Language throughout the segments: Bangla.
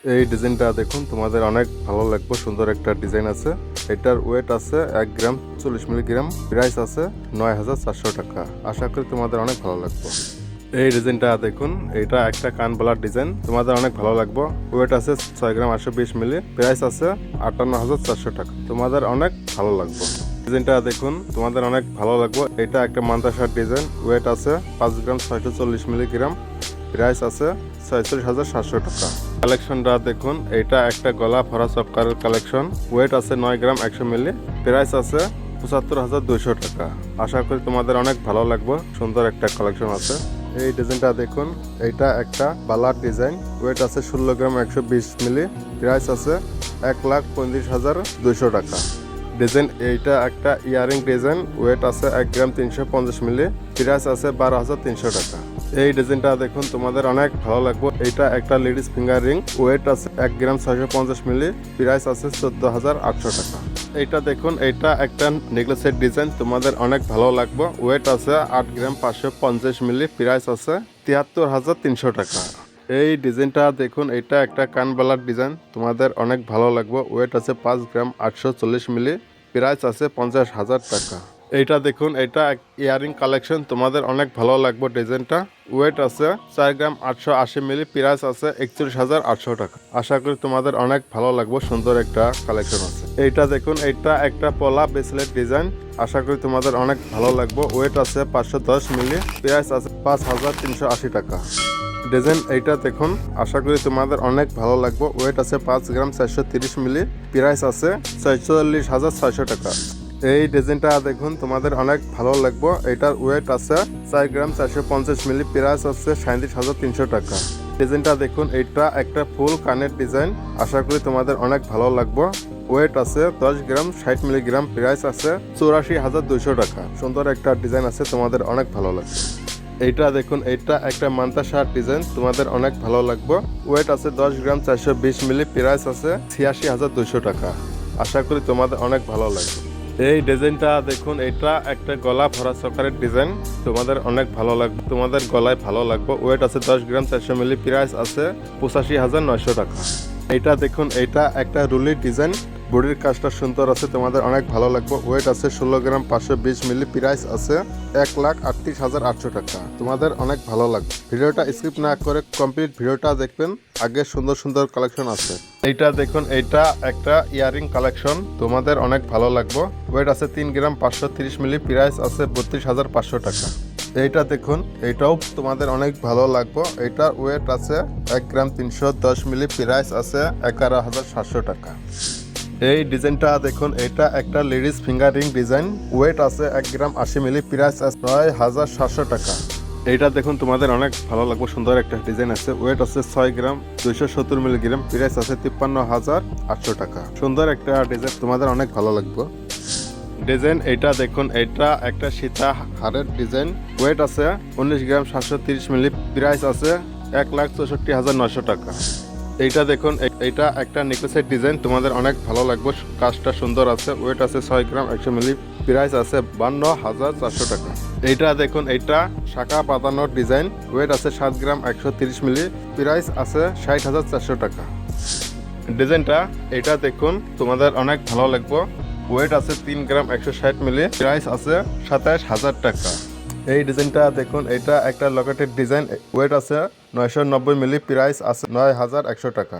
এই ডিজাইনটা দেখুন, তোমাদের অনেক ভালো লাগবে। সুন্দর একটা ডিজাইন আছে। এটার ওয়েট আছে 1 গ্রাম 40 মিলিগ্রাম। প্রাইস আছে 9400 টাকা। আশা করি তোমাদের অনেক ভালো লাগবে। এই ডিজাইনটা দেখুন, এটা একটা কানবালার ডিজাইন, তোমাদের অনেক ভালো লাগবে। ওয়েট আছে 6 গ্রাম 820 মিলি। প্রাইস আছে 58400 টাকা। তোমাদের অনেক ভালো লাগবে। ডিজাইনটা দেখুন, তোমাদের অনেক ভালো লাগবে। এটা একটা মান্তাসার ডিজাইন। ওয়েট আছে 5 গ্রাম 640 মিলিগ্রাম। প্রাইস আছে 46,700 টাকা। কালেকশনটা দেখুন, এটা একটা গলা ভরা চক্কারের কালেকশন। ওয়েট আছে 9 গ্রাম 100 মিলি। প্রাইস আছে 75,200 টাকা। আশা করি তোমাদের অনেক ভালো লাগবে। সুন্দর একটা কালেকশন আছে। এই ডিজাইনটা দেখুন, এটা একটা বালার ডিজাইন। ওয়েট আছে 16 গ্রাম 120 মিলি। প্রাইস আছে 1,35,200 টাকা। ডিজাইন এইটা একটা ইয়ারিং ডিজাইন। ওয়েট আছে 1 গ্রাম 350 মিলি। প্রাইস আছে 12,300 টাকা। এই ডিজাইনটা দেখুন, তোমাদের অনেক ভালো লাগবে। এটা একটা লেডিস ফিঙ্গার রিং। ওয়েট আছে 1 গ্রাম 650 মিলি। প্রাইস আছে 14,800 টাকা। এইটা দেখুন, এটা একটা নেকলেসের ডিজাইন, তোমাদের অনেক ভালো লাগবে। ওয়েট আছে 8 গ্রাম 550 মিলি। প্রাইস আছে 73,300 টাকা। এই ডিজাইনটা দেখুন, এটা একটা কানবালার ডিজাইন, তোমাদের অনেক ভালো লাগবে। ওয়েট আছে 5 গ্রাম 840 মিলি। প্রাইস আছে 50,000 টাকা। এইটা দেখুন, এটা ইয়ারিং কালেকশন, তোমাদের অনেক ভালো লাগবে ডিজাইনটা। ওয়েট আছে 4 গ্রাম 880 মিলি। প্রাইস আছে 41,800 টাকা। আশা করি তোমাদের অনেক ভালো লাগবে। সুন্দর একটা কালেকশন আছে। এইটা দেখুন, এটা একটা পলা ব্রেসলেট ডিজাইন। আশা করি তোমাদের অনেক ভালো লাগবে। ওয়েট আছে 510 মিলি। প্রাইস আছে 5,380 টাকা। ডিজাইন এইটা দেখুন, আশা করি তোমাদের অনেক ভালো লাগবে। ওয়েট আছে 5 গ্রাম 430 মিলি। প্রাইস আছে 46,600 টাকা। এই ডিজাইনটা দেখুন, তোমাদের অনেক ভালো লাগবে। এটার ওয়েট আছে 4 গ্রাম 450 মিলি। প্রাইস আছে 37,300 টাকা। ডিজাইনটা দেখুন, এটা একটা ফুল কানের ডিজাইন। আশা করি তোমাদের অনেক ভালো লাগবে। ওয়েট আছে 10 গ্রাম 60 মিলিগ্রাম। প্রাইস আছে 84,200 টাকা। সুন্দর একটা ডিজাইন আছে, তোমাদের অনেক ভালো লাগবে। এইটা দেখুন, এটা একটা মান্তাসার ডিজাইন, তোমাদের অনেক ভালো লাগবে। ওয়েট আছে 10 গ্রাম 420 মিলি। প্রাইস আছে 86,200 টাকা। আশা করি তোমাদের অনেক ভালো লাগবে। এই ডিজাইনটা দেখুন, এটা একটা গলা ভরা চকারের ডিজাইন, তোমাদের অনেক ভালো লাগবে। তোমাদের গলায় ভালো লাগবে। ওয়েট আছে 10 গ্রাম 400 মিলি। প্রাইস আছে 85,900 টাকা। এইটা দেখুন, এটা একটা রুলির ডিজাইন, বডির কাজটা সুন্দর আছে, তোমাদের অনেক ভালো লাগবে। ওয়েট আছে 16 গ্রাম 520 মিলি। প্রাইস আছে 1,38,800 টাকা। তোমাদের অনেক ভালো লাগবে। ভিডিওটা স্কিপ না করে কমপ্লিট ভিডিওটা দেখবেন। আগে সুন্দর সুন্দর কালেকশন আছে। এইটা দেখুন, এইটা একটা ইয়ারিং কালেকশন, তোমাদের অনেক ভালো লাগবে। ওয়েট আছে 3 গ্রাম 530 মিলি। প্রাইস আছে 32,500 টাকা। এইটা দেখুন, এইটাও তোমাদের অনেক ভালো লাগবে। এইটার ওয়েট আছে 1 গ্রাম 310 মিলি। প্রাইস আছে 11,700 টাকা। এই ডিজাইনটা দেখুন, এটা একটা ladies finger ring design. Weight আছে 1 গ্রাম 80 মিলি। প্রাইস আছে 9,700 টাকা। এইটা দেখুন, তোমাদের অনেক ভালো লাগবে। সুন্দর একটা ডিজাইন আছে। ওয়েট আছে 6 গ্রাম 270 মিলিগ্রাম। প্রাইস আছে 53,800 টাকা। সুন্দর একটা ডিজাইন, তোমাদের অনেক ভালো লাগবে। ডিজাইন এইটা দেখুন, এটা একটা সীতা হারের ডিজাইন। ওয়েট আছে 19 গ্রাম 730 মিলি। প্রাইস আছে 1,64,900 টাকা। এইটা দেখুন, এইটা একটা নেকলেসের ডিজাইন, তোমাদের অনেক ভালো লাগবে। কাজটা সুন্দর আছে। ওয়েট আছে 6 গ্রাম 100 মিলি। প্রাইস আছে 52,400 টাকা। এইটা দেখুন, এইটা শাখা পাতানোর ডিজাইন। ওয়েট আছে 7 গ্রাম 130 মিলি। প্রাইস আছে 60,400 টাকা। ডিজাইনটা এইটা দেখুন, তোমাদের অনেক ভালো লাগবে। ওয়েট আছে 3 গ্রাম 160 মিলি। প্রাইস আছে 27,000 টাকা। এই ডিজাইনটা দেখুন, এটা একটা লকেটের ডিজাইন। ওয়েট আছে 990 মিলি। প্রাইস আছে 9,100 টাকা।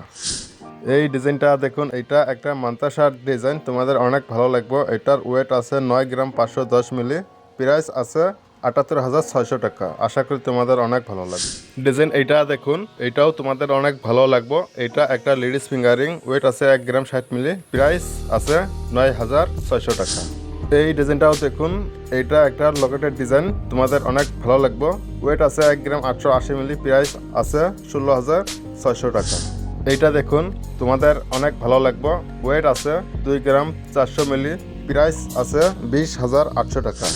এই ডিজাইনটা দেখুন, এটা একটা মান্তাসার ডিজাইন, তোমাদের অনেক ভালো লাগবে। এটার ওয়েট আছে 9 গ্রাম 510 মিলি। প্রাইস আছে 78,600 টাকা। আশা করি তোমাদের অনেক ভালো লাগবে। ডিজাইন এইটা দেখুন, এটাও তোমাদের অনেক ভালো লাগবে। এটা একটা লেডিস ফিঙ্গারিং। ওয়েট আছে 1 গ্রাম 60 মিলি। প্রাইস আছে 9,600 টাকা। এই ডিজাইনটাও দেখুন, এইটা একটা লকেটের ডিজাইন, তোমাদের অনেক ভালো লাগবে। ওয়েট আছে 1 গ্রাম 880 মিলি। প্রাইস আছে 16,600 টাকা। এইটা দেখুন, তোমাদের অনেক ভালো লাগবে। ওয়েট আছে 2 গ্রাম 400 মিলি। প্রাইস আছে 20,800 টাকা।